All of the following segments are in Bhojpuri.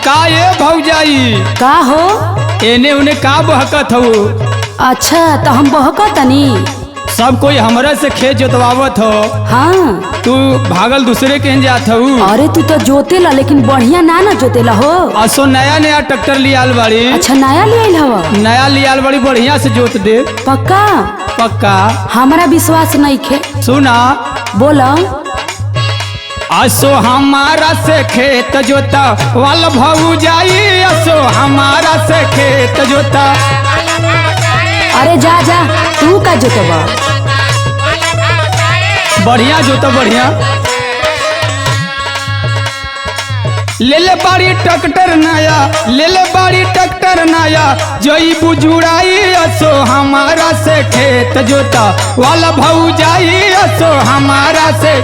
का ये भौजाई का हो? एने उने का बहकत हो? अच्छा तो हम बहकतनी। सब कोई हमरा से खेत जोतवावत हो। हाँ तू भागल दूसरे के जात हो। अरे तू तो जोतेला लेकिन बढ़िया ना जोतेला हो। असो नया नया ट्रैक्टर लियाल बाड़ी। अच्छा नया ले आइल हवा? नया लियाल बाड़ी, बढ़िया से जोत दे। पक्का? पक्का। हमारा विश्वास नहीं खे। सुना बोला। असो हमारा से खेत जोता वाल भौजाई, असो हमारा से खेत जोता। अरे जा जा तू का जोतबा? बढ़िया जोता बढ़िया। ले ले बाड़ी ट्रैक्टर नया, ले ले बाड़ी ट्रैक्टर नया, जोई बुजुड़ाई असो हमारा से खेत जोता वाला भौजाई, असो हमारा से।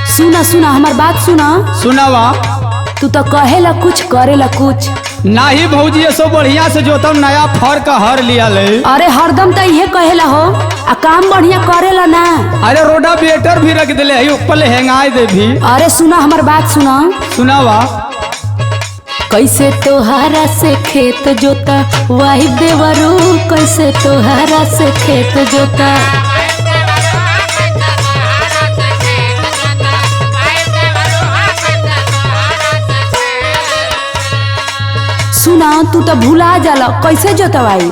सुना सुना हमार बात सुना। सुनावा। तू तो कहेला कुछ करेला कुछ। नाही भौजी ऐसो बढ़िया से जोतम, नया फर का हर लिया ले। अरे हरदम तो ये कहेला हो आ काम बढ़िया करेला ना। अरे रोडा बेटर भी रख दिले है, ऊपर हेंगाई दे भी। अरे सुना हमार बात सुना। सुनावा। कैसे तोहारा से खेत जोता वाही देवरू, कैसे तोहारा से खेत जोता। सुना तू तो भुला जाला कैसे जोतवाई।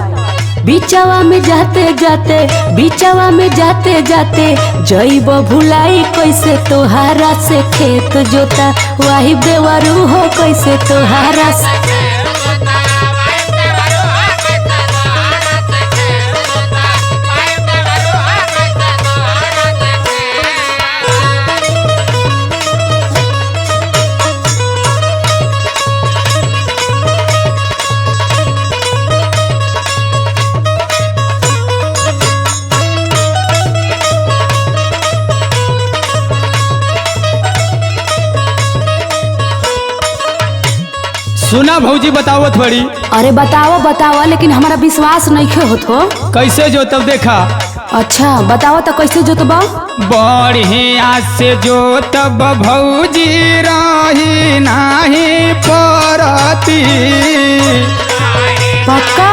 बिचवा में जाते जाते, बिचवा में जाते जाते जईब भुलाई, कैसे तोहारा से खेत जोता वाही देवरू हो, कैसे तोहारा से। सुना भौजी बतावत बड़ी। अरे बताओ बताओ लेकिन हमारा विश्वास नहीं होत हो। कैसे जोतब देखा। अच्छा बताओ तो कैसे जोतबा। बढ़िया से जोतब भौजी, रही नाही परती। पक्का?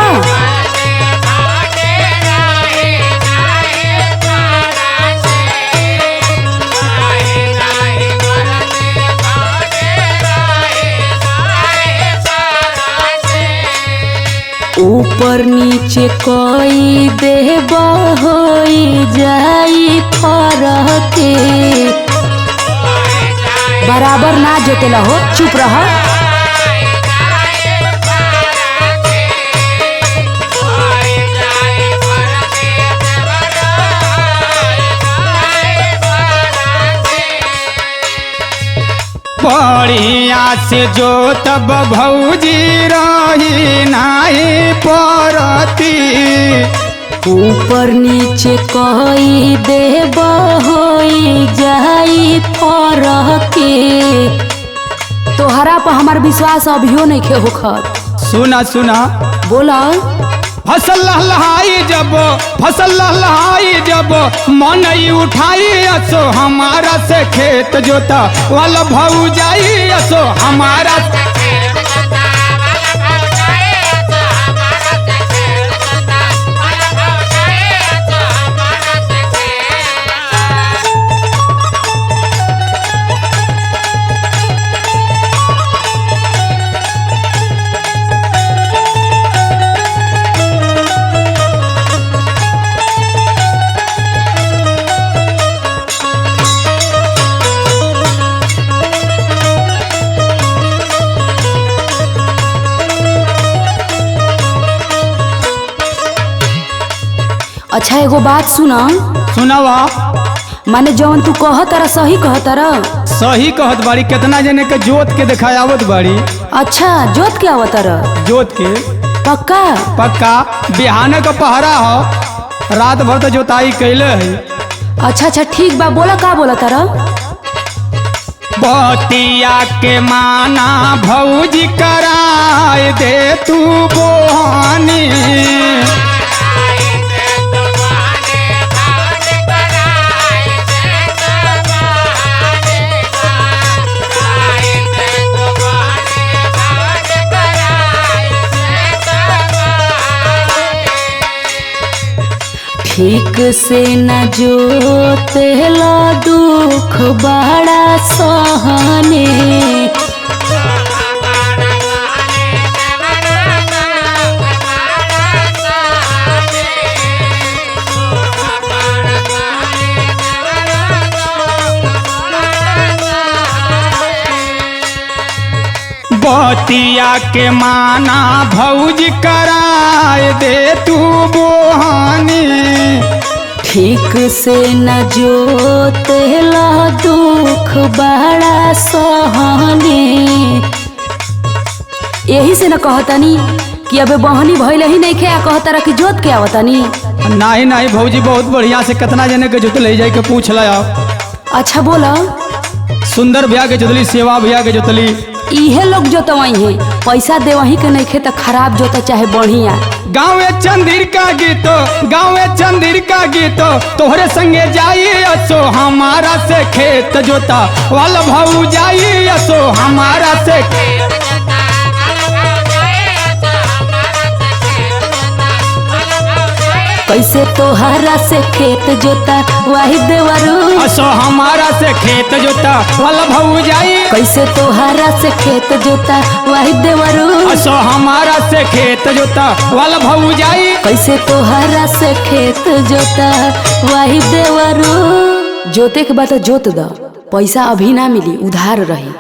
ऊपर नीचे कोई देव होई जाई फरके। बराबर ना जोतेला हो, चुप रह। बढ़िया से जोतब भौजी, रही नाही परती। ऊपर नीचे कोई देव होई जाई फरके। तोहरा पर हमार विश्वास अभियो नहीं खे होखत। सुना सुना। बोला। फसल लहलहाई जब, फसल लहलहाई जब मन उठाई, असो हमारा से खेत जोता वाला भौजाई, असो हमारा। अच्छा एगो बात सुना। सुनावा। माने जौन तू कहतरा सही कहतरा? सही कहत बाड़ी, कितना जने के जोत के दिखायावत बाड़ी। अच्छा जोत के आवतरा? जोत के। पक्का? पक्का। बिहाने का पहरा हो, रात भर तो जोताई कैले है। अच्छा अच्छा ठीक बा, बोला का बोला तारा? बतिया के माना भौजी कराए दे तू बोहनी। ठीक से न जोतेला दुख बड़ा सहने। बतिया के माना भौज कराए दे तू बोहानी। ठीक से न जोतेला दुख बड़ा सहने। यही से न कहतनी कि अबे बहनी भइल ही नहीं खे, कहता कि जोत के आवतनी। नहीं नहीं भौजी बहुत बढ़िया से कितना जने के जोत ले जाए के पूछ ला। अच्छा बोला। सुंदर भैया के जोतली, सेवा भैया के जोतली। इहे लोग जोतवाई है, पैसा देवही के नहीं खे तो खराब जोता चाहे बढ़िया। गाँव चंदिर का गीतो, गाँव चंदिर का गीतो तोहरे संगे जाई असो हमारा से खेत जोता वाला भाऊ जाई असो हमारा से। कैसे तोहरा से खेत जोता वही देवरू असो हमारा से खेत जोता वाला भाऊ जाई। कैसे तोहरा से खेत जोता वही देवरू असो हमारा से खेत जोता वाला भाऊ जाई। कैसे तोहरा से खेत जोता वही देवरू। जोते के बाद जोत द, पैसा अभी ना मिली, उधार रही।